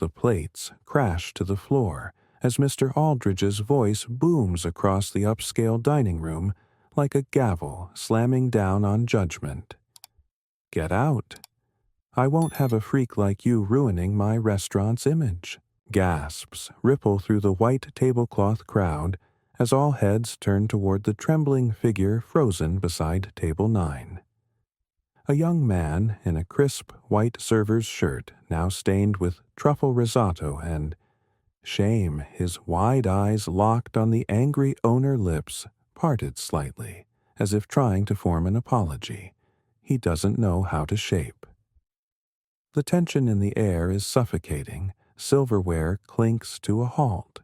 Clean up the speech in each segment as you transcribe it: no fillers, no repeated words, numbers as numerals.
The plates crash to the floor as Mr. Aldridge's voice booms across the upscale dining room like a gavel slamming down on judgment. "Get out. I won't have a freak like you ruining my restaurant's image." Gasps ripple through the white tablecloth crowd as all heads turn toward the trembling figure frozen beside table 9. A young man in a crisp white server's shirt now stained with truffle risotto and shame, his wide eyes locked on the angry owner lips parted slightly, as if trying to form an apology he doesn't know how to shape. The tension in the air is suffocating, silverware clinks to a halt,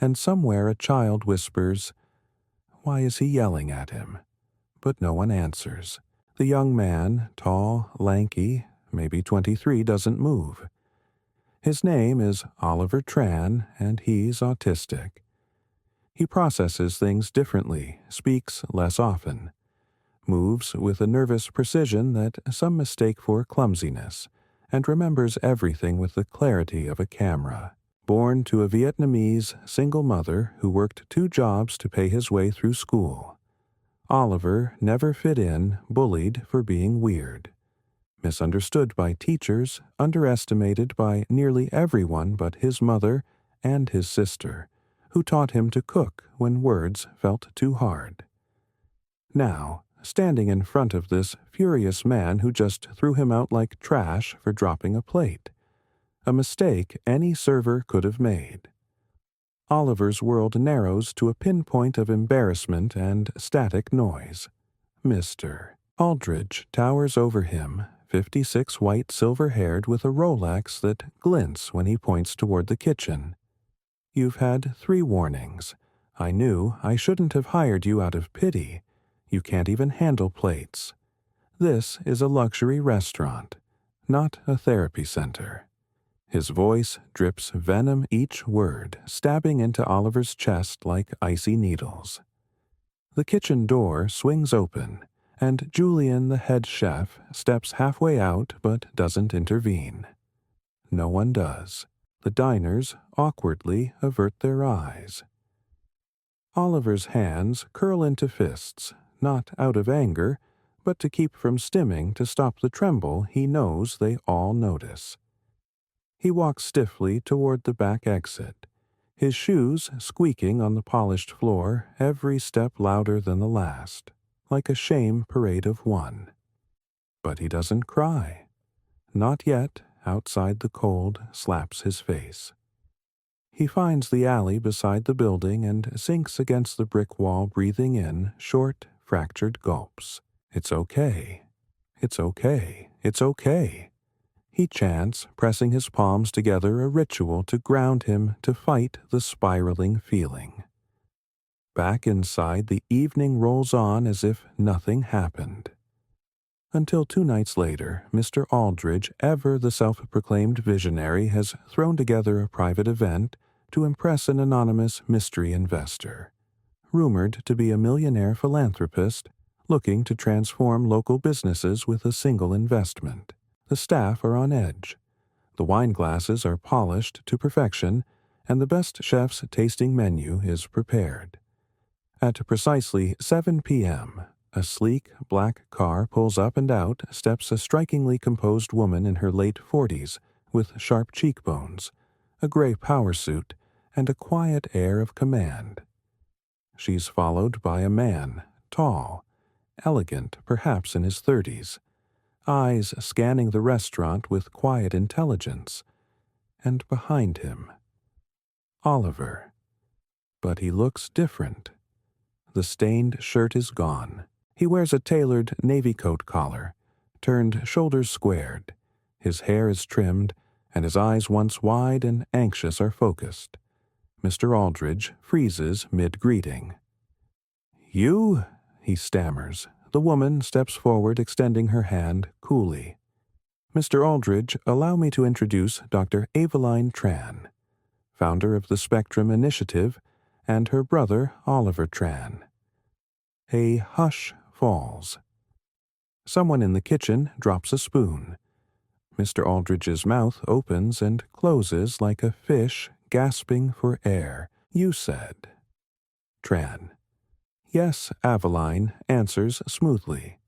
and somewhere a child whispers, "Why is he yelling at him?" But no one answers. The young man, tall, lanky, maybe 23, doesn't move. His name is Oliver Tran, and he's autistic. He processes things differently, speaks less often, moves with a nervous precision that some mistake for clumsiness, and remembers everything with the clarity of a camera. Born to a Vietnamese single mother who worked 2 jobs to pay his way through school, Oliver never fit in, bullied for being weird. Misunderstood by teachers, underestimated by nearly everyone but his mother and his sister, who taught him to cook when words felt too hard. Now, standing in front of this furious man who just threw him out like trash for dropping a plate, a mistake any server could have made. Oliver's world narrows to a pinpoint of embarrassment and static noise. Mr. Aldridge towers over him, 56 white silver-haired with a Rolex that glints when he points toward the kitchen. "You've had 3 warnings. I knew I shouldn't have hired you out of pity. You can't even handle plates. This is a luxury restaurant, not a therapy center." His voice drips venom each word, stabbing into Oliver's chest like icy needles. The kitchen door swings open, and Julian, the head chef, steps halfway out but doesn't intervene. No one does. The diners awkwardly avert their eyes. Oliver's hands curl into fists, not out of anger, but to keep from stimming to stop the tremble he knows they all notice. He walks stiffly toward the back exit, his shoes squeaking on the polished floor, every step louder than the last, like a shame parade of one. But he doesn't cry. Not yet. Outside, the cold slaps his face. He finds the alley beside the building and sinks against the brick wall, breathing in short, fractured gulps. "It's okay. It's okay. It's okay," he chants, pressing his palms together, a ritual to ground him to fight the spiraling feeling. Back inside, the evening rolls on as if nothing happened. Until 2 nights later, Mr. Aldridge, ever the self-proclaimed visionary, has thrown together a private event to impress an anonymous mystery investor, rumored to be a millionaire philanthropist looking to transform local businesses with a single investment. The staff are on edge. The wine glasses are polished to perfection, and the best chef's tasting menu is prepared. At precisely 7 p.m., a sleek black car pulls up, and out steps a strikingly composed woman in her late 40s with sharp cheekbones, a gray power suit, and a quiet air of command. She's followed by a man, tall, elegant, perhaps in his 30s, eyes scanning the restaurant with quiet intelligence, and behind him, Oliver. But he looks different. The stained shirt is gone. He wears a tailored navy coat collar, turned shoulders squared. His hair is trimmed, and his eyes, once wide and anxious, are focused. Mr. Aldridge freezes mid-greeting. "You?" he stammers. The woman steps forward, extending her hand coolly. "Mr. Aldridge, allow me to introduce Dr. Aveline Tran, founder of the Spectrum Initiative, and her brother, Oliver Tran." A hush falls. Someone in the kitchen drops a spoon. Mr. Aldridge's mouth opens and closes like a fish gasping for air. You said. Tran. Yes, Aveline answers smoothly.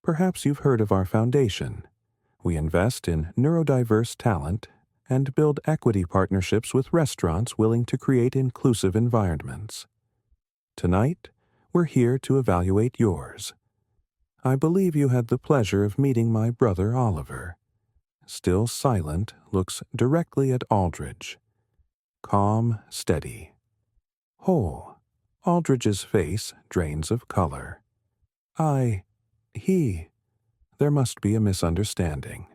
Perhaps you've heard of our foundation. We invest in neurodiverse talent and build equity partnerships with restaurants willing to create inclusive environments. Tonight, we're here to evaluate yours. I believe you had the pleasure of meeting my brother Oliver. Still silent, looks directly at Aldridge. Calm, steady. Whole. Aldridge's face drains of color. There must be a misunderstanding.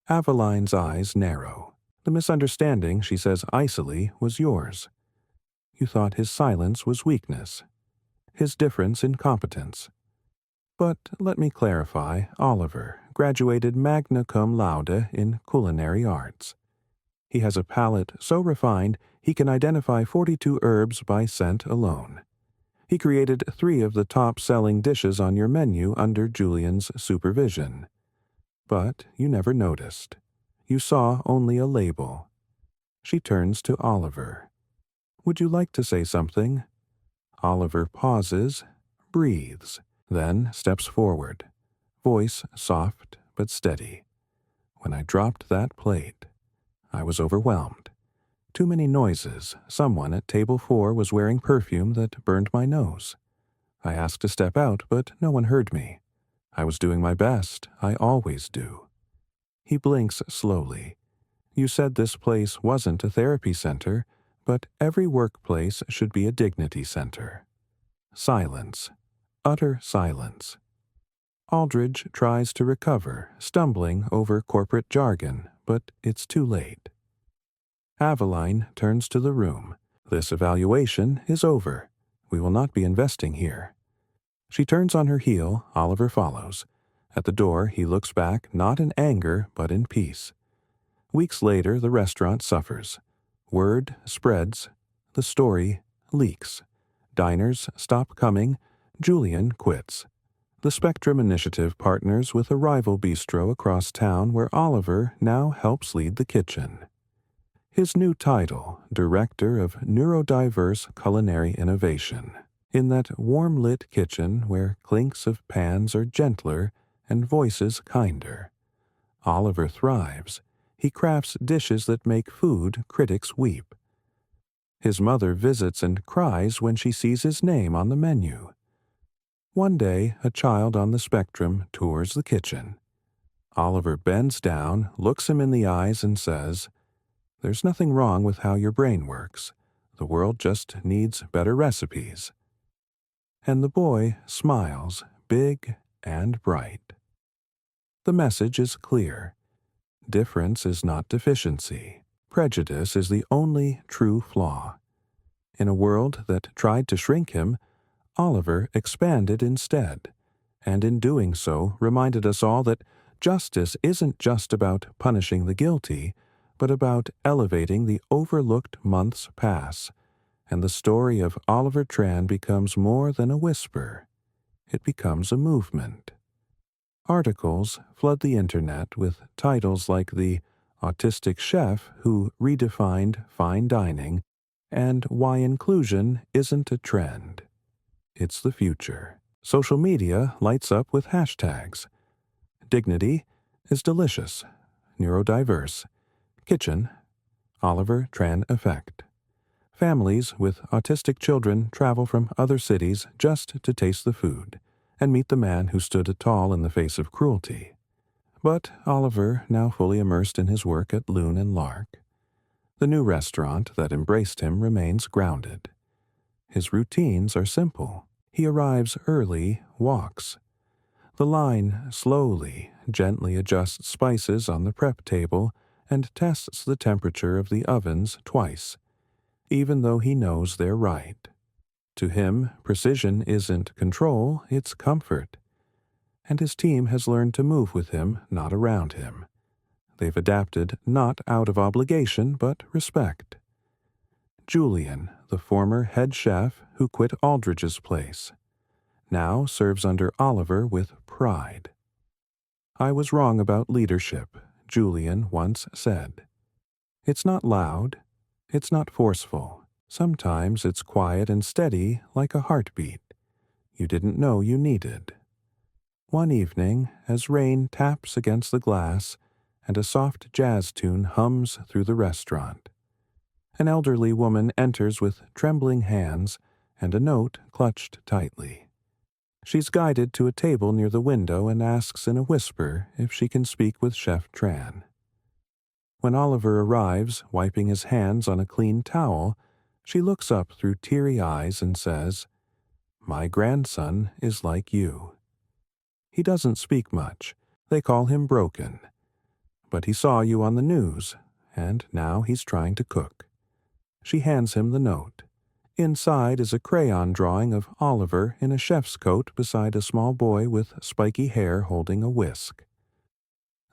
Aveline's eyes narrow. The misunderstanding, she says icily, was yours. You thought his silence was weakness, his difference incompetence. But let me clarify, Oliver graduated magna cum laude in culinary arts. He has a palate so refined he can identify 42 herbs by scent alone. He created 3 of the top-selling dishes on your menu under Julian's supervision. But you never noticed. You saw only a label. She turns to Oliver. Would you like to say something? Oliver pauses, breathes, then steps forward, voice soft but steady. When I dropped that plate, I was overwhelmed. Too many noises. Someone at table 4 was wearing perfume that burned my nose. I asked to step out, but no one heard me. I was doing my best. I always do. He blinks slowly. You said this place wasn't a therapy center, but every workplace should be a dignity center. Silence. Utter silence. Aldridge tries to recover, stumbling over corporate jargon, but it's too late. Aveline turns to the room. This evaluation is over. We will not be investing here. She turns on her heel. Oliver follows. At the door, he looks back, not in anger, but in peace. Weeks later, the restaurant suffers. Word spreads. The story leaks. Diners stop coming. Julian quits. The Spectrum Initiative partners with a rival bistro across town where Oliver now helps lead the kitchen. His new title, Director of Neurodiverse Culinary Innovation. In that warm-lit kitchen where clinks of pans are gentler and voices kinder. Oliver thrives. He crafts dishes that make food critics weep. His mother visits and cries when she sees his name on the menu. One day, a child on the spectrum tours the kitchen. Oliver bends down, looks him in the eyes, and says, "There's nothing wrong with how your brain works. The world just needs better recipes." And the boy smiles, big and bright. The message is clear. Difference is not deficiency. Prejudice is the only true flaw. In a world that tried to shrink him, Oliver expanded instead, and in doing so reminded us all that justice isn't just about punishing the guilty, but about elevating the overlooked months pass, and the story of Oliver Tran becomes more than a whisper. It becomes a movement. Articles flood the internet with titles like The Autistic Chef Who Redefined Fine Dining and Why Inclusion Isn't a Trend. It's the future. Social media lights up with hashtags. Dignity is delicious. Neurodiverse. Kitchen. Oliver Tran Effect. Families with autistic children travel from other cities just to taste the food and meet the man who stood tall in the face of cruelty. But Oliver, now fully immersed in his work at Loon and Lark. The new restaurant that embraced him remains grounded. His routines are simple. He arrives early, walks. The line slowly, gently adjusts spices on the prep table and tests the temperature of the ovens twice, even though he knows they're right. To him, precision isn't control, it's comfort. And his team has learned to move with him, not around him. They've adapted not out of obligation, but respect. Julian, the former head chef who quit Aldridge's place, now serves under Oliver with pride. "I was wrong about leadership," Julian once said. "It's not loud. It's not forceful. Sometimes it's quiet and steady like a heartbeat you didn't know you needed." One evening, as rain taps against the glass and a soft jazz tune hums through the restaurant, an elderly woman enters with trembling hands and a note clutched tightly. She's guided to a table near the window and asks in a whisper if she can speak with Chef Tran. When Oliver arrives, wiping his hands on a clean towel, she looks up through teary eyes and says, "My grandson is like you." He doesn't speak much. They call him broken. But he saw you on the news, and now he's trying to cook. She hands him the note. Inside is a crayon drawing of Oliver in a chef's coat beside a small boy with spiky hair holding a whisk.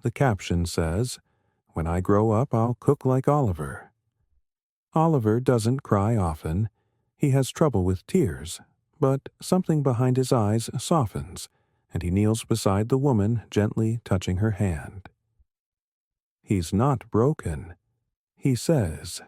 The caption says, "When I grow up, I'll cook like Oliver." Oliver doesn't cry often. He has trouble with tears, but something behind his eyes softens, and he kneels beside the woman, gently touching her hand. He's not broken, he says.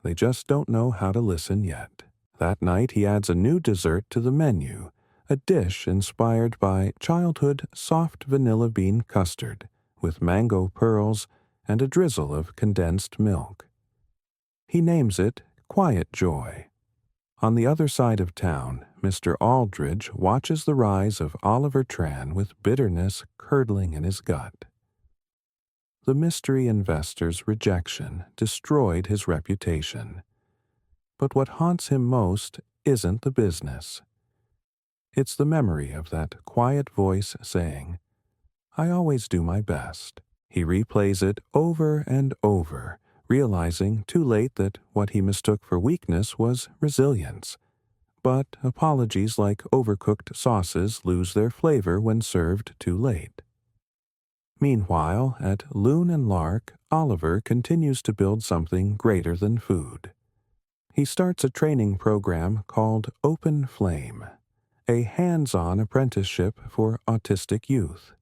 They just don't know how to listen yet. That night he adds a new dessert to the menu, a dish inspired by childhood soft vanilla bean custard with mango pearls and a drizzle of condensed milk. He names it Quiet Joy. On the other side of town, Mr. Aldridge watches the rise of Oliver Tran with bitterness curdling in his gut. The mystery investor's rejection destroyed his reputation. But what haunts him most isn't the business. It's the memory of that quiet voice saying, "I always do my best." He replays it over and over, realizing too late that what he mistook for weakness was resilience. But apologies like overcooked sauces lose their flavor when served too late. Meanwhile, at Loon and Lark, Oliver continues to build something greater than food. He starts a training program called Open Flame, a hands-on apprenticeship for autistic youth,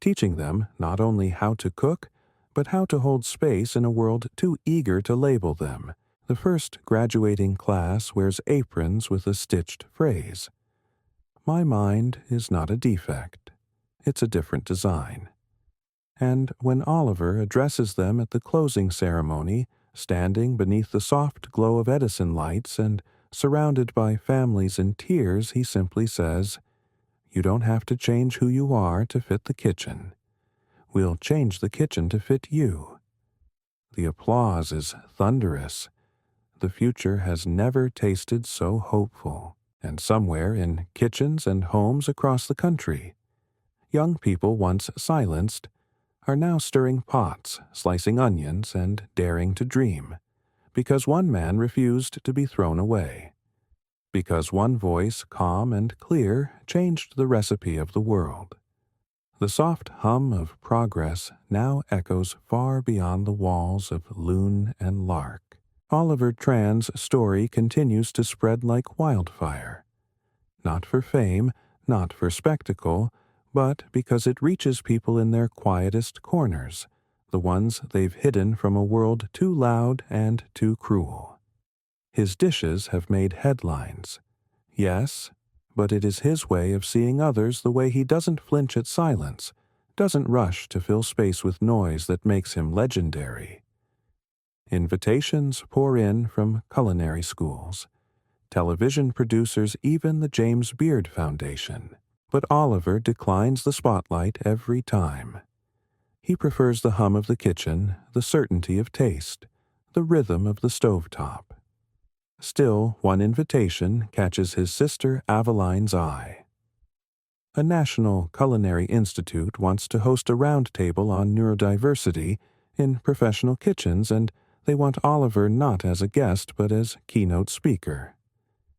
teaching them not only how to cook, but how to hold space in a world too eager to label them. The first graduating class wears aprons with a stitched phrase. "My mind is not a defect. It's a different design." And when Oliver addresses them at the closing ceremony, standing beneath the soft glow of Edison lights and surrounded by families in tears, he simply says, "You don't have to change who you are to fit the kitchen. We'll change the kitchen to fit you." The applause is thunderous. The future has never tasted so hopeful. And somewhere in kitchens and homes across the country, young people once silenced are now stirring pots, slicing onions, and daring to dream, because one man refused to be thrown away, because one voice, calm and clear, changed the recipe of the world. The soft hum of progress now echoes far beyond the walls of Loon and Lark. Oliver Tran's story continues to spread like wildfire, not for fame, not for spectacle, but because it reaches people in their quietest corners, the ones they've hidden from a world too loud and too cruel. His dishes have made headlines. Yes, but it is his way of seeing others the way he doesn't flinch at silence, doesn't rush to fill space with noise that makes him legendary. Invitations pour in from culinary schools, television producers, even the James Beard Foundation. But Oliver declines the spotlight every time. He prefers the hum of the kitchen, the certainty of taste, the rhythm of the stovetop. Still, one invitation catches his sister Aveline's eye. A National Culinary Institute wants to host a roundtable on neurodiversity in professional kitchens, and they want Oliver not as a guest but as keynote speaker.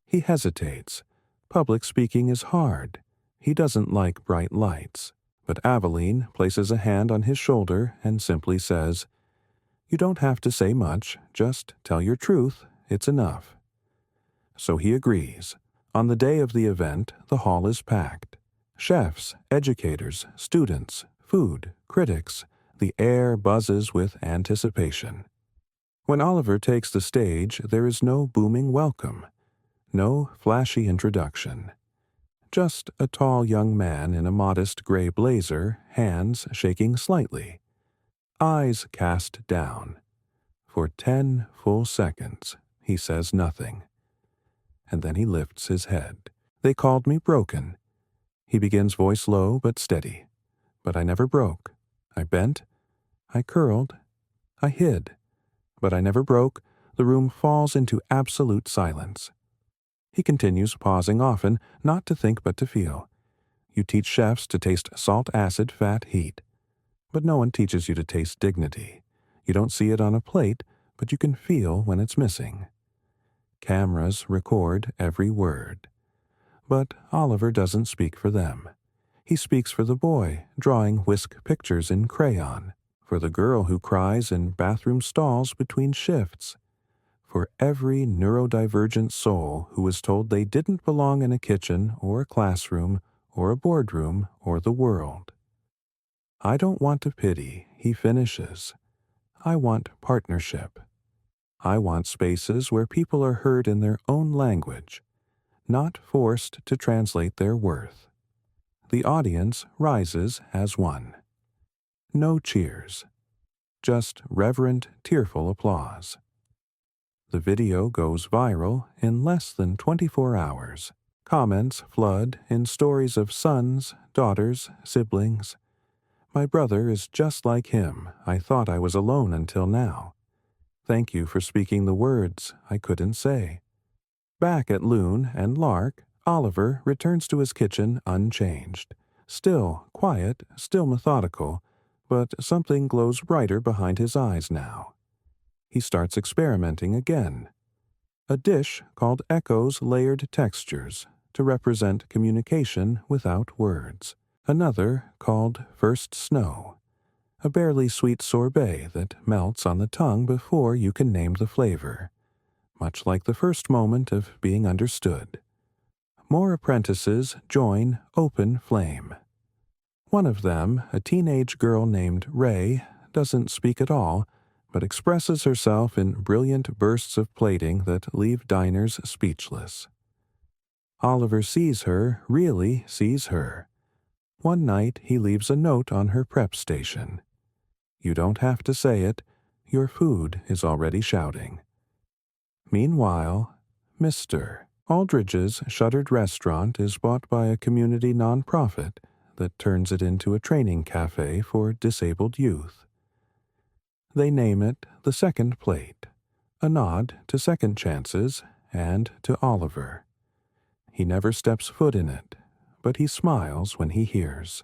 He hesitates. Public speaking is hard. He doesn't like bright lights. But Aveline places a hand on his shoulder and simply says, "You don't have to say much, just tell your truth, it's enough." So he agrees. On the day of the event, the hall is packed. Chefs, educators, students, food, critics, the air buzzes with anticipation. When Oliver takes the stage, there is no booming welcome, no flashy introduction. Just a tall young man in a modest gray blazer, hands shaking slightly, eyes cast down. For 10 full seconds, he says nothing. And then he lifts his head. They called me broken. He begins, voice low but steady. But I never broke. I bent. I curled. I hid. But I never broke. The room falls into absolute silence. He continues, pausing often, not to think but to feel. You teach chefs to taste salt, acid, fat, heat. But no one teaches you to taste dignity. You don't see it on a plate, but you can feel when it's missing. Cameras record every word. But Oliver doesn't speak for them. He speaks for the boy, drawing whisk pictures in crayon, for the girl who cries in bathroom stalls between shifts, for every neurodivergent soul who was told they didn't belong in a kitchen or a classroom or a boardroom or the world. I don't want to pity, he finishes. I want partnership. I want spaces where people are heard in their own language, not forced to translate their worth. The audience rises as one. No cheers, just reverent, tearful applause. The video goes viral in less than 24 hours. Comments flood in stories of sons, daughters, siblings. My brother is just like him. I thought I was alone until now. Thank you for speaking the words I couldn't say. Back at Loon and Lark, Oliver returns to his kitchen unchanged. Still quiet, still methodical, but something glows brighter behind his eyes now. He starts experimenting again. A dish called Echo's Layered Textures to represent communication without words. Another called First Snow, a barely sweet sorbet that melts on the tongue before you can name the flavor, much like the first moment of being understood. More apprentices join Open Flame. One of them, a teenage girl named Ray, doesn't speak at all, but expresses herself in brilliant bursts of plating that leave diners speechless. Oliver sees her, really sees her. One night he leaves a note on her prep station. You don't have to say it, your food is already shouting. Meanwhile, Mr. Aldridge's shuttered restaurant is bought by a community nonprofit that turns it into a training cafe for disabled youth. They name it The Second Plate, a nod to second chances and to Oliver. He never steps foot in it, but he smiles when he hears.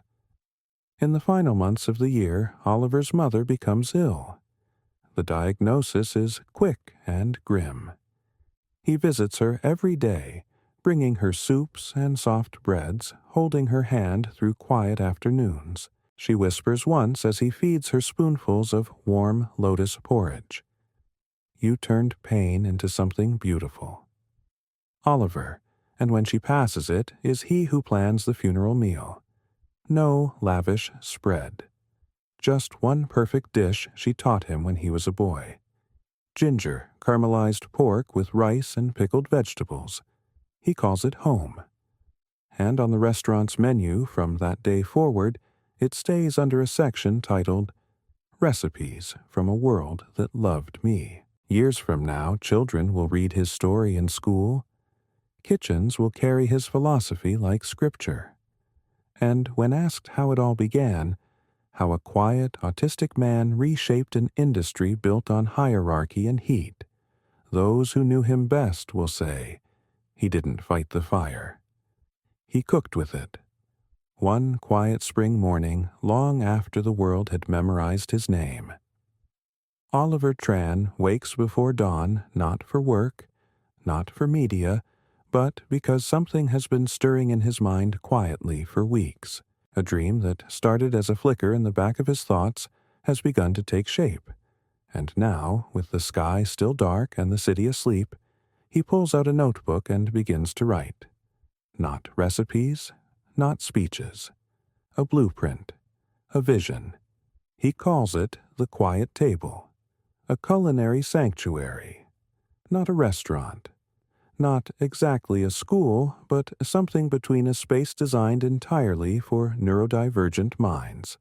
In the final months of the year, Oliver's mother becomes ill. The diagnosis is quick and grim. He visits her every day, bringing her soups and soft breads, holding her hand through quiet afternoons. She whispers once as he feeds her spoonfuls of warm lotus porridge. You turned pain into something beautiful. Oliver, and when she passes it, is he who plans the funeral meal. No lavish spread. Just one perfect dish she taught him when he was a boy. Ginger, caramelized pork with rice and pickled vegetables. He calls it home. And on the restaurant's menu from that day forward, it stays under a section titled Recipes from a World That Loved Me. Years from now, children will read his story in school. Kitchens will carry his philosophy like scripture. And when asked how it all began, how a quiet, autistic man reshaped an industry built on hierarchy and heat, those who knew him best will say, he didn't fight the fire. He cooked with it. One quiet spring morning, long after the world had memorized his name. Oliver Tran wakes before dawn, not for work, not for media, but because something has been stirring in his mind quietly for weeks. A dream that started as a flicker in the back of his thoughts has begun to take shape. And now, with the sky still dark and the city asleep, he pulls out a notebook and begins to write. Not recipes, not speeches. A blueprint. a vision. He calls it the quiet table, a culinary sanctuary, not a restaurant. Not exactly a school, but something between a space designed entirely for neurodivergent minds.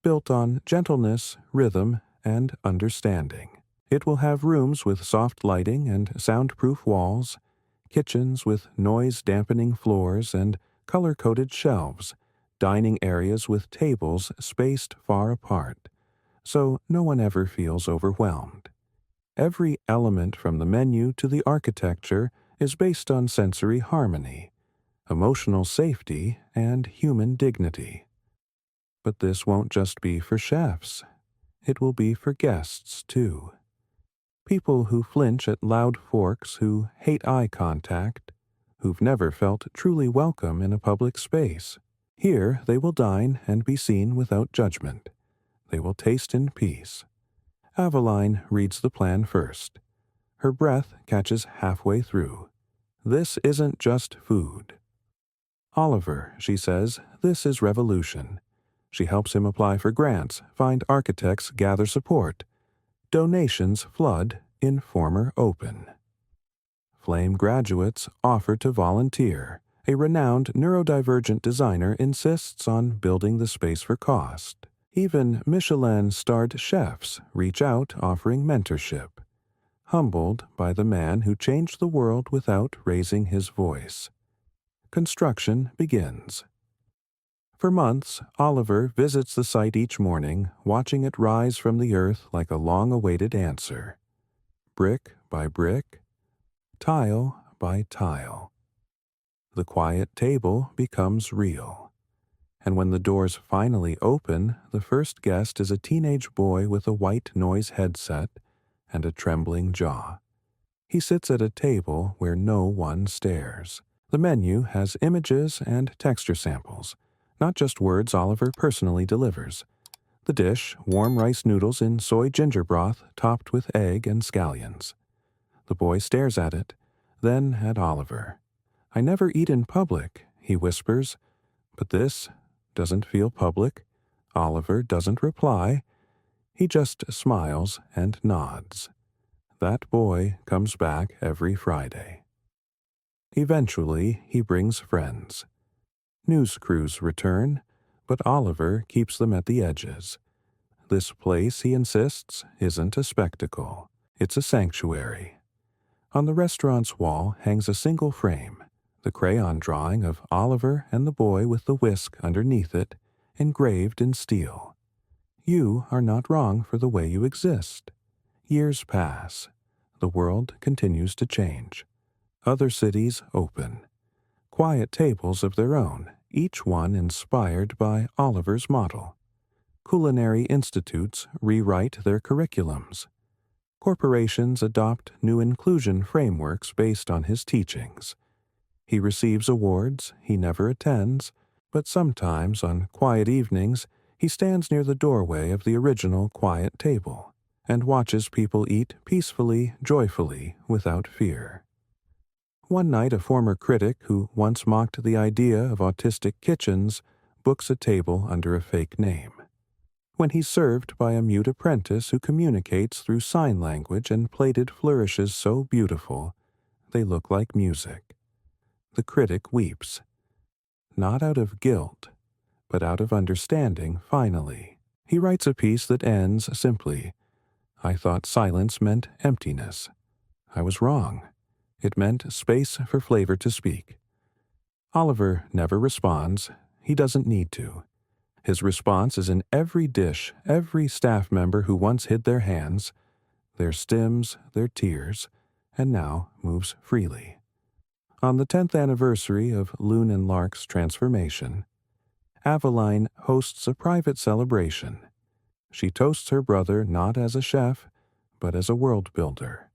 Built on gentleness, rhythm, and understanding. It will have rooms with soft lighting and soundproof walls, kitchens with noise-dampening floors and color-coded shelves, dining areas with tables spaced far apart, so no one ever feels overwhelmed. Every element from the menu to the architecture is based on sensory harmony, emotional safety, and human dignity. But this won't just be for chefs. It will be for guests, too. People who flinch at loud forks, who hate eye contact, who've never felt truly welcome in a public space. Here they will dine and be seen without judgment. They will taste in peace. Aveline reads the plan first. Her breath catches halfway through. This isn't just food. Oliver, she says, this is revolution. She helps him apply for grants, find architects, gather support. Donations flood, Informer open. Flame graduates offer to volunteer. A renowned neurodivergent designer insists on building the space for cost. Even Michelin-starred chefs reach out offering mentorship. Humbled by the man who changed the world without raising his voice. Construction begins. For months, Oliver visits the site each morning, watching it rise from the earth like a long-awaited answer. Brick by brick, tile by tile. The quiet table becomes real. And when the doors finally open, the first guest is a teenage boy with a white noise headset and a trembling jaw. He sits at a table where no one stares. The menu has images and texture samples, not just words Oliver personally delivers. The dish, warm rice noodles in soy ginger broth topped with egg and scallions. The boy stares at it, then at Oliver. "I never eat in public," he whispers. But this doesn't feel public. Oliver doesn't reply. He just smiles and nods. That boy comes back every Friday. Eventually, he brings friends. News crews return, but Oliver keeps them at the edges. This place, he insists, isn't a spectacle. It's a sanctuary. On the restaurant's wall hangs a single frame, the crayon drawing of Oliver and the boy with the whisk underneath it, engraved in steel. You are not wrong for the way you exist. Years pass. The world continues to change. Other cities open. Quiet tables of their own, each one inspired by Oliver's model. Culinary institutes rewrite their curriculums. Corporations adopt new inclusion frameworks based on his teachings. He receives awards he never attends, but sometimes on quiet evenings he stands near the doorway of the original quiet table and watches people eat peacefully, joyfully, without fear. One night a former critic who once mocked the idea of autistic kitchens books a table under a fake name. When he's served by a mute apprentice who communicates through sign language and plated flourishes so beautiful, they look like music. The critic weeps. Not out of guilt, but out of understanding, finally. He writes a piece that ends simply, "I thought silence meant emptiness. I was wrong. It meant space for flavor to speak." Oliver never responds. He doesn't need to. His response is in every dish, every staff member who once hid their hands, their stims, their tears, and now moves freely. On the 10th anniversary of Loon and Lark's transformation, Aveline hosts a private celebration. She toasts her brother not as a chef, but as a world builder.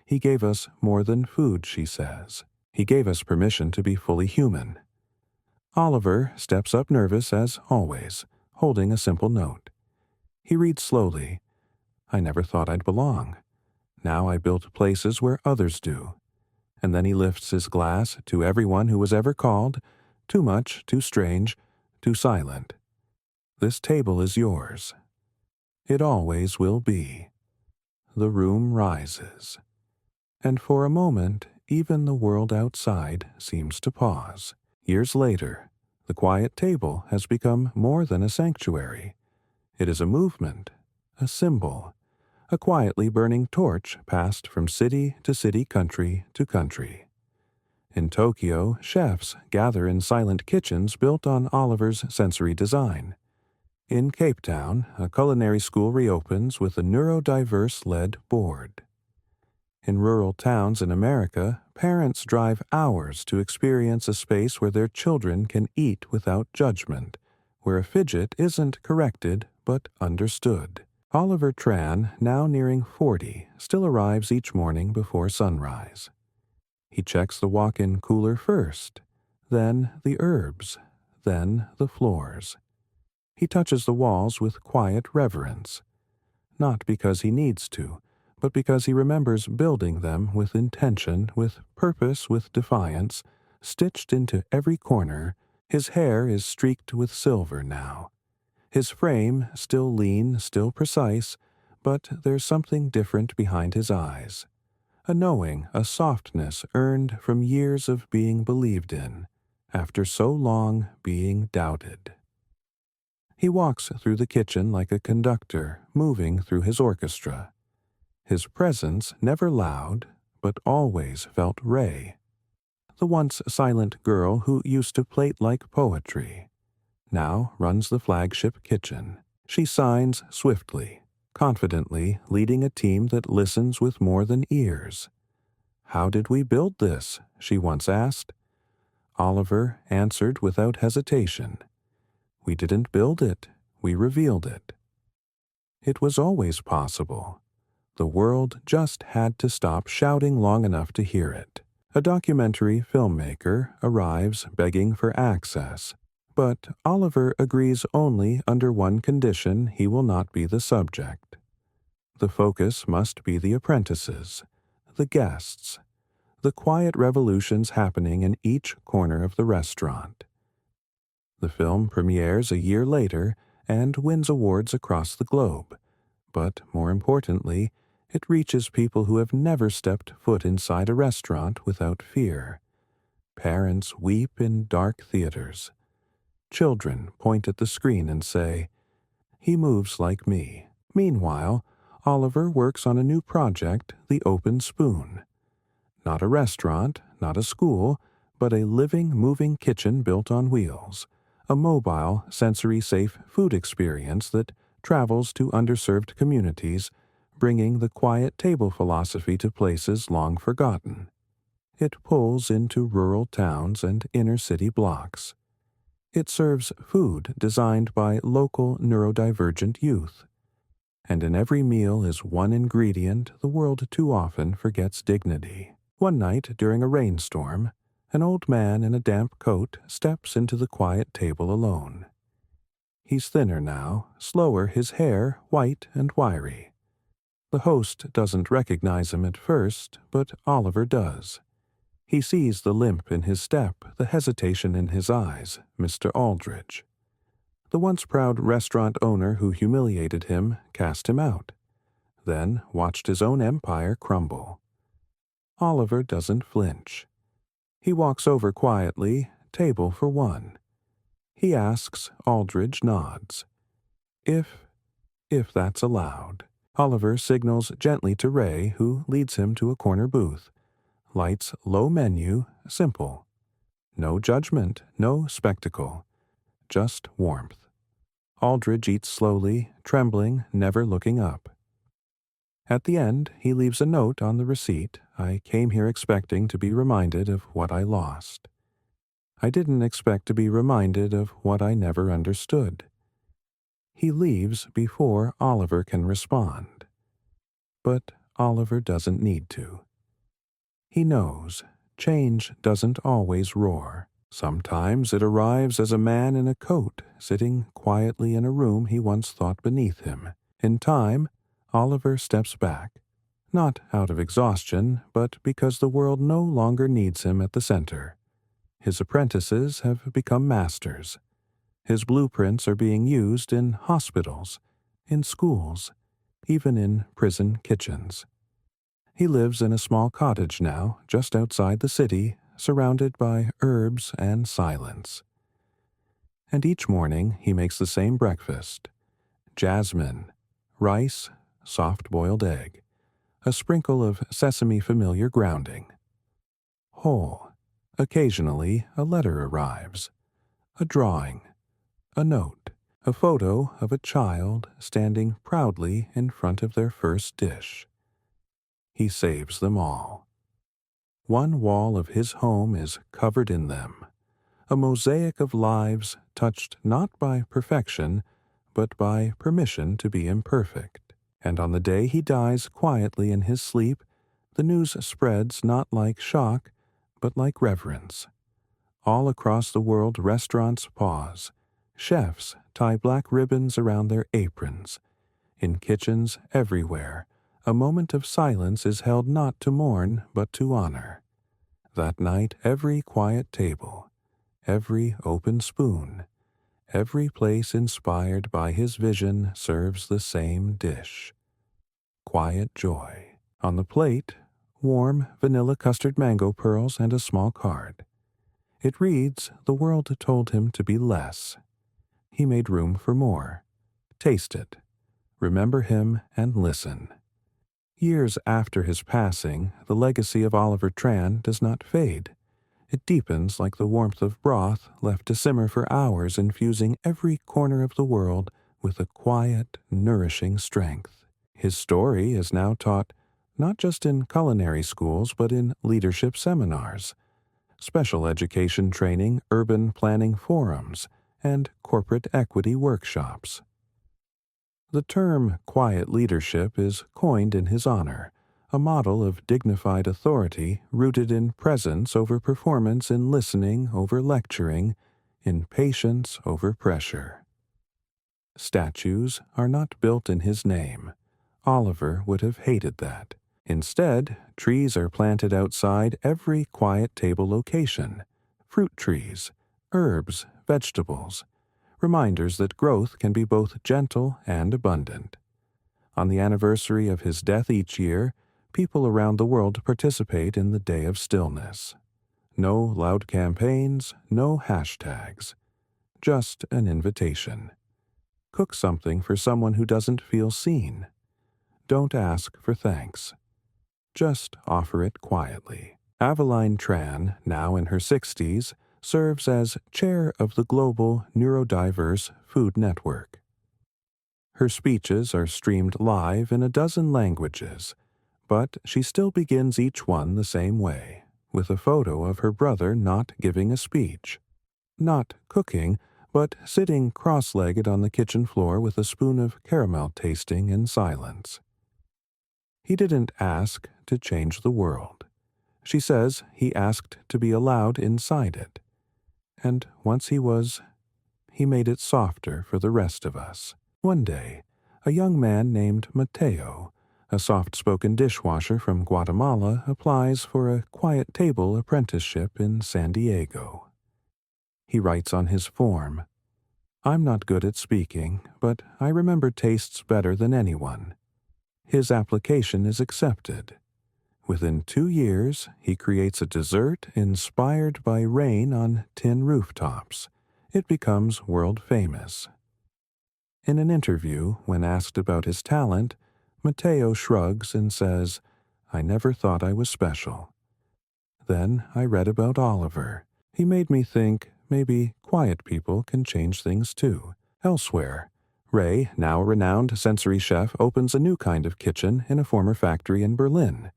He gave us more than food, she says. He gave us permission to be fully human. Oliver steps up nervous as always, holding a simple note. He reads slowly. "I never thought I'd belong. Now I build places where others do." And then he lifts his glass to everyone who was ever called, too much, too strange, too silent. This table is yours. It always will be. The room rises. And for a moment, even the world outside seems to pause. Years later, the quiet table has become more than a sanctuary. It is a movement, a symbol, a quietly burning torch passed from city to city, country to country. In Tokyo, chefs gather in silent kitchens built on Oliver's sensory design. In Cape Town, a culinary school reopens with a neurodiverse-led board. In rural towns in America, parents drive hours to experience a space where their children can eat without judgment, where a fidget isn't corrected but understood. Oliver Tran, now nearing 40, still arrives each morning before sunrise. He checks the walk-in cooler first, then the herbs, then the floors. He touches the walls with quiet reverence, not because he needs to, but because he remembers building them with intention, with purpose, with defiance, stitched into every corner. His hair is streaked with silver now. His frame, still lean, still precise, but there's something different behind his eyes. A knowing, a softness earned from years of being believed in, after so long being doubted. He walks through the kitchen like a conductor moving through his orchestra. His presence never loud, but always felt Ray, the once silent girl who used to plate like poetry, now runs the flagship kitchen. She signs swiftly, confidently, leading a team that listens with more than ears. "How did we build this?" she once asked. Oliver answered without hesitation. "We didn't build it, we revealed it." It was always possible. The world just had to stop shouting long enough to hear it. A documentary filmmaker arrives begging for access, but Oliver agrees only under one condition: he will not be the subject. The focus must be the apprentices, the guests, the quiet revolutions happening in each corner of the restaurant. The film premieres a year later and wins awards across the globe, but more importantly, it reaches people who have never stepped foot inside a restaurant without fear. Parents weep in dark theaters. Children point at the screen and say, "He moves like me." Meanwhile, Oliver works on a new project, The Open Spoon. Not a restaurant, not a school, but a living, moving kitchen built on wheels. A mobile, sensory-safe food experience that travels to underserved communities, bringing the quiet table philosophy to places long forgotten. It pulls into rural towns and inner-city blocks. It serves food designed by local neurodivergent youth. And in every meal is one ingredient the world too often forgets: dignity. One night during a rainstorm, an old man in a damp coat steps into the quiet table alone. He's thinner now, slower, his hair white and wiry. The host doesn't recognize him at first, but Oliver does. He sees the limp in his step, the hesitation in his eyes, Mr. Aldridge. The once proud restaurant owner who humiliated him cast him out, then watched his own empire crumble. Oliver doesn't flinch. He walks over quietly, table for one. He asks, Aldridge nods. If that's allowed. Oliver signals gently to Ray, who leads him to a corner booth. Lights low menu, simple. No judgment, no spectacle. Just warmth. Aldridge eats slowly, trembling, never looking up. At the end, he leaves a note on the receipt. "I came here expecting to be reminded of what I lost. I didn't expect to be reminded of what I never understood." He leaves before Oliver can respond. But Oliver doesn't need to. He knows change doesn't always roar. Sometimes it arrives as a man in a coat sitting quietly in a room he once thought beneath him. In time, Oliver steps back, not out of exhaustion, but because the world no longer needs him at the center. His apprentices have become masters. His blueprints are being used in hospitals, in schools, even in prison kitchens. He lives in a small cottage now, just outside the city, surrounded by herbs and silence. And each morning he makes the same breakfast: jasmine, rice, soft-boiled egg, a sprinkle of sesame familiar grounding. Whole. Occasionally a letter arrives, a drawing, a note, a photo of a child standing proudly in front of their first dish. He saves them all. One wall of his home is covered in them, a mosaic of lives touched not by perfection, but by permission to be imperfect. And on the day he dies quietly in his sleep, the news spreads not like shock, but like reverence. All across the world restaurants pause. Chefs tie black ribbons around their aprons. In kitchens everywhere, a moment of silence is held not to mourn, but to honor. That night every quiet table, every open spoon, every place inspired by his vision serves the same dish: quiet joy. On the plate, warm vanilla custard mango pearls and a small card. It reads, "The world told him to be less. He made room for more. Taste it. Remember him and listen." Years after his passing, the legacy of Oliver Tran does not fade. It deepens like the warmth of broth left to simmer for hours, infusing every corner of the world with a quiet, nourishing strength. His story is now taught not just in culinary schools, but in leadership seminars, special education training, urban planning forums, and corporate equity workshops. The term quiet leadership is coined in his honor, a model of dignified authority rooted in presence over performance, in listening over lecturing, in patience over pressure. Statues are not built in his name. Oliver would have hated that. Instead, trees are planted outside every quiet table location: fruit trees, herbs, vegetables, reminders that growth can be both gentle and abundant. On the anniversary of his death each year, people around the world participate in the Day of Stillness. No loud campaigns, no hashtags, just an invitation. Cook something for someone who doesn't feel seen. Don't ask for thanks. Just offer it quietly. Aveline Tran, now in her 60s, serves as chair of the Global Neurodiverse Food Network. Her speeches are streamed live in a dozen languages, but she still begins each one the same way, with a photo of her brother not giving a speech, not cooking, but sitting cross-legged on the kitchen floor with a spoon of caramel tasting in silence. He didn't ask to change the world. She says he asked to be allowed inside it. And once he made it softer for the rest of us. One day, a young man named Mateo, a soft-spoken dishwasher from Guatemala, applies for a quiet table apprenticeship in San Diego. He writes on his form, "I'm not good at speaking, but I remember tastes better than anyone." His application is accepted. Within 2 years, he creates a dessert inspired by rain on tin rooftops. It becomes world famous. In an interview, when asked about his talent, Mateo shrugs and says, "I never thought I was special. Then I read about Oliver. He made me think maybe quiet people can change things too." Elsewhere, Ray, now a renowned sensory chef, opens a new kind of kitchen in a former factory in Berlin.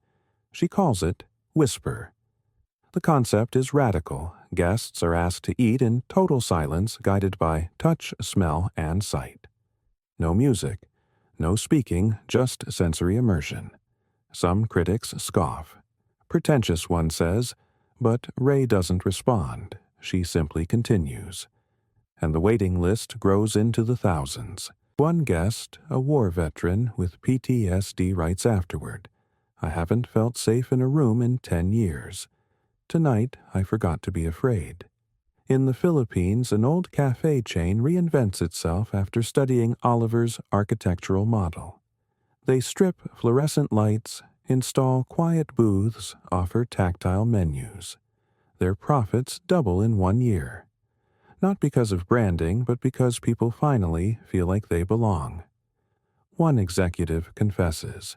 She calls it Whisper. The concept is radical. Guests are asked to eat in total silence, guided by touch, smell, and sight. No music, no speaking, just sensory immersion. Some critics scoff. Pretentious, one says, but Ray doesn't respond. She simply continues. And the waiting list grows into the thousands. One guest, a war veteran with PTSD, writes afterward, "I haven't felt safe in a room in 10 years. Tonight, I forgot to be afraid." In the Philippines, an old cafe chain reinvents itself after studying Oliver's architectural model. They strip fluorescent lights, install quiet booths, offer tactile menus. Their profits double in 1 year. Not because of branding, but because people finally feel like they belong. One executive confesses,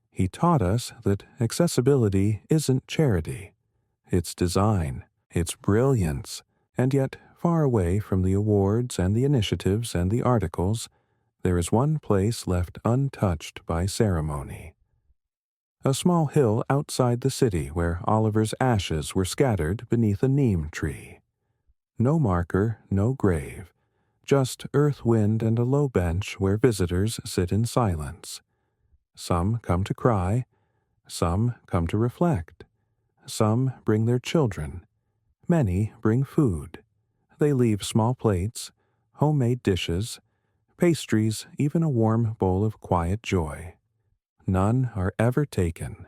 "He taught us that accessibility isn't charity. It's design, it's brilliance, and yet far away from the awards and the initiatives and the articles, there is one place left untouched by ceremony. A small hill outside the city where Oliver's ashes were scattered beneath a neem tree. No marker, no grave, just earth wind and a low bench where visitors sit in silence. Some come to cry, some come to reflect, some bring their children, many bring food. They leave small plates, homemade dishes, pastries, even a warm bowl of quiet joy. None are ever taken.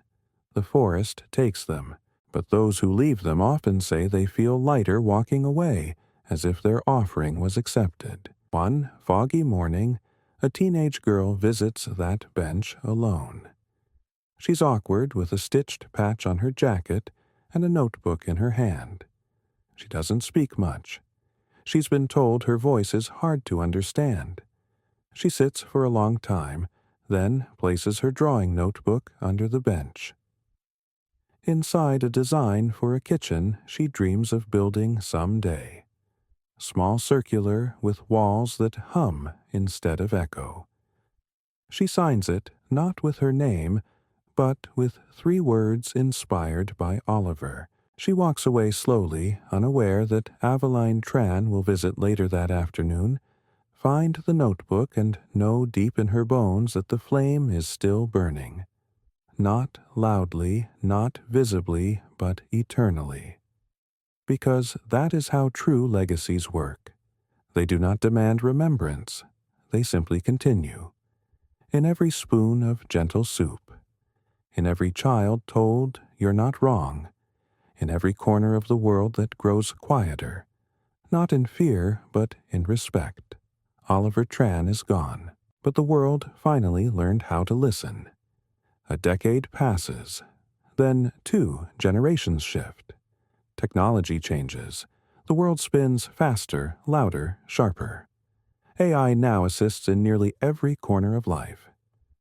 The forest takes them, but those who leave them often say they feel lighter walking away, as if their offering was accepted. One foggy morning, a teenage girl visits that bench alone. She's awkward with a stitched patch on her jacket and a notebook in her hand. She doesn't speak much. She's been told her voice is hard to understand. She sits for a long time, then places her drawing notebook under the bench. Inside a design for a kitchen she dreams of building someday. Small circular with walls that hum instead of echo. She signs it not with her name, but with 3 words inspired by Oliver. She walks away slowly, unaware that Aveline Tran will visit later that afternoon, find the notebook and know deep in her bones that the flame is still burning. Not loudly, not visibly, but eternally. Because that is how true legacies work. They do not demand remembrance. They simply continue. In every spoon of gentle soup. In every child told, "You're not wrong." In every corner of the world that grows quieter. Not in fear, but in respect. Oliver Tran is gone, but the world finally learned how to listen. A decade passes. Then 2 generations shift. Technology changes. The world spins faster, louder, sharper. AI now assists in nearly every corner of life.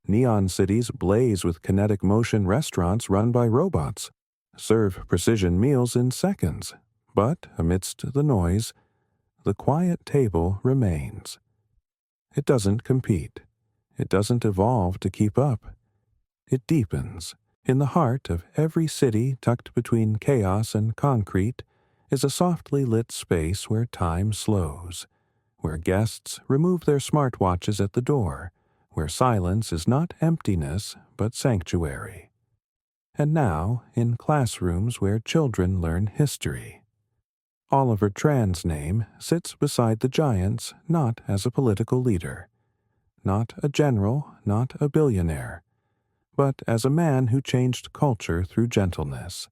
Neon cities blaze with kinetic motion restaurants run by robots, serve precision meals in seconds. But amidst the noise, the quiet table remains. It doesn't compete. It doesn't evolve to keep up. It deepens. In the heart of every city tucked between chaos and concrete is a softly lit space where time slows, where guests remove their smartwatches at the door, where silence is not emptiness but sanctuary. And now, in classrooms where children learn history. Oliver Tran's name sits beside the giants not as a political leader, not a general, not a billionaire, but as a man who changed culture through gentleness.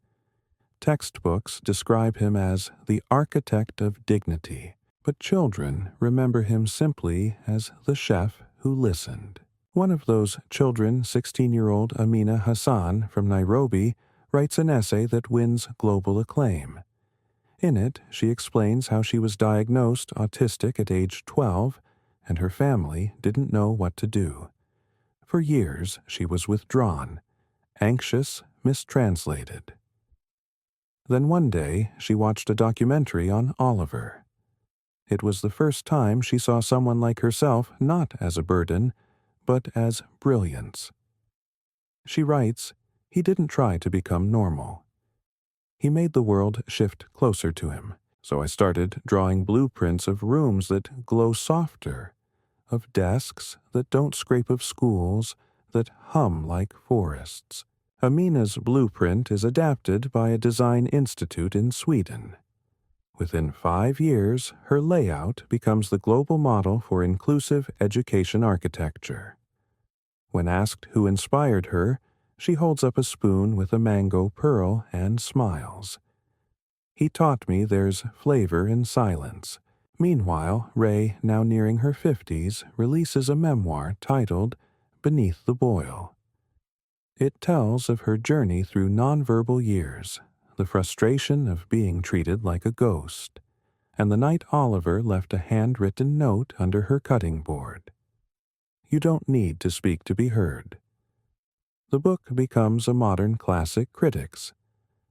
Textbooks describe him as the architect of dignity, but children remember him simply as the chef who listened. One of those children, 16-year-old Amina Hassan from Nairobi, writes an essay that wins global acclaim. In it, she explains how she was diagnosed autistic at age 12, and her family didn't know what to do. For years, she was withdrawn, anxious, mistranslated. Then one day, she watched a documentary on Oliver. It was the first time she saw someone like herself not as a burden, but as brilliance. She writes, "He didn't try to become normal. He made the world shift closer to him, so I started drawing blueprints of rooms that glow softer, of desks that don't scrape of schools, that hum like forests." Amina's blueprint is adapted by a design institute in Sweden. Within 5 years, her layout becomes the global model for inclusive education architecture. When asked who inspired her, she holds up a spoon with a mango pearl and smiles. He taught me there's flavor in silence. Meanwhile, Ray, now nearing her 50s, releases a memoir titled Beneath the Boil. It tells of her journey through nonverbal years, the frustration of being treated like a ghost, and the night Oliver left a handwritten note under her cutting board. You don't need to speak to be heard. The book becomes a modern classic. Critics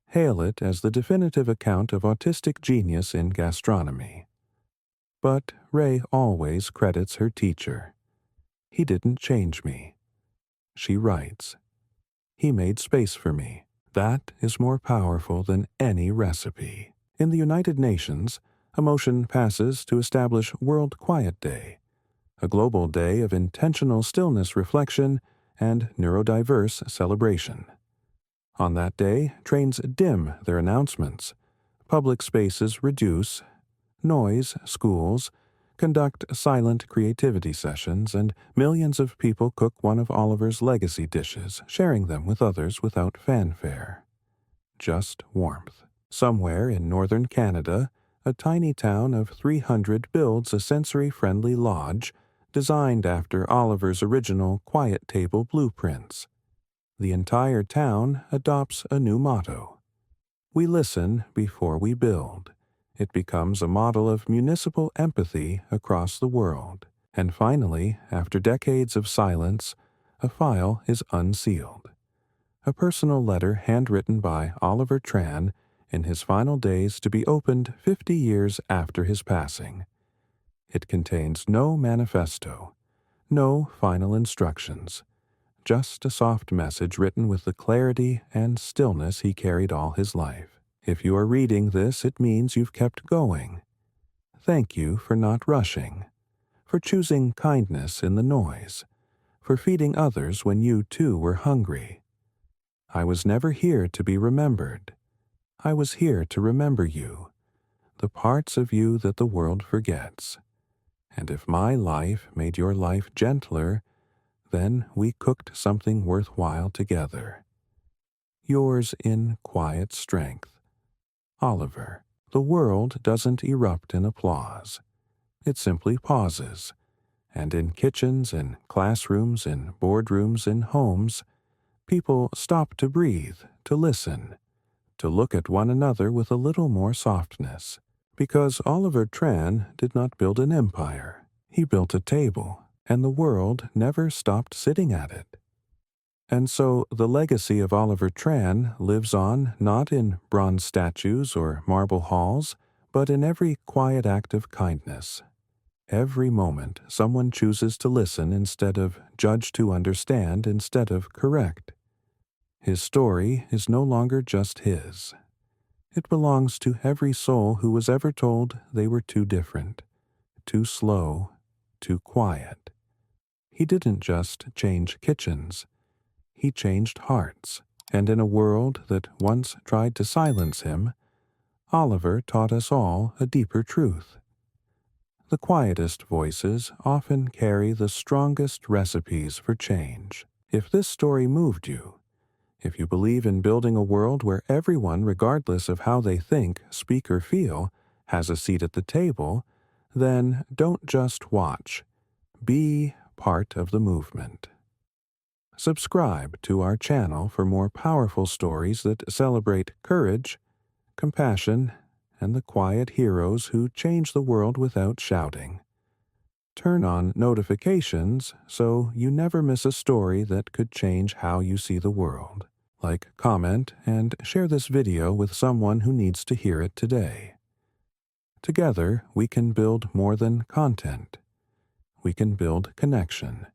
hail it as the definitive account of autistic genius in gastronomy. But Ray always credits her teacher. He didn't change me. She writes, he made space for me. That is more powerful than any recipe. In the United Nations, a motion passes to establish World Quiet Day, a global day of intentional stillness reflection and neurodiverse celebration. On that day, trains dim their announcements, public spaces reduce, noise schools conduct silent creativity sessions, and millions of people cook one of Oliver's legacy dishes, sharing them with others without fanfare. Just warmth. Somewhere in northern Canada, a tiny town of 300 builds a sensory-friendly lodge designed after Oliver's original quiet table blueprints. The entire town adopts a new motto. We listen before we build. It becomes a model of municipal empathy across the world. And finally, after decades of silence, a file is unsealed. A personal letter handwritten by Oliver Tran in his final days to be opened 50 years after his passing. It contains no manifesto, no final instructions, just a soft message written with the clarity and stillness he carried all his life. If you are reading this, it means you've kept going. Thank you for not rushing, for choosing kindness in the noise, for feeding others when you too were hungry. I was never here to be remembered. I was here to remember you, the parts of you that the world forgets. And if my life made your life gentler, then we cooked something worthwhile together. Yours in quiet strength. Oliver. The world doesn't erupt in applause. It simply pauses, and in kitchens, in classrooms, in boardrooms, in homes, people stop to breathe, to listen, to look at one another with a little more softness. Because Oliver Tran did not build an empire. He built a table, and the world never stopped sitting at it. And so the legacy of Oliver Tran lives on not in bronze statues or marble halls, but in every quiet act of kindness. Every moment someone chooses to listen instead of judge, to understand instead of correct. His story is no longer just his. It belongs to every soul who was ever told they were too different, too slow, too quiet. He didn't just change kitchens. He changed hearts, and in a world that once tried to silence him, Oliver taught us all a deeper truth. The quietest voices often carry the strongest recipes for change. If this story moved you, if you believe in building a world where everyone, regardless of how they think, speak, or feel, has a seat at the table, then don't just watch. Be part of the movement. Subscribe to our channel for more powerful stories that celebrate courage, compassion, and the quiet heroes who change the world without shouting. Turn on notifications so you never miss a story that could change how you see the world. Like, comment, and share this video with someone who needs to hear it today. Together, we can build more than content. We can build connection.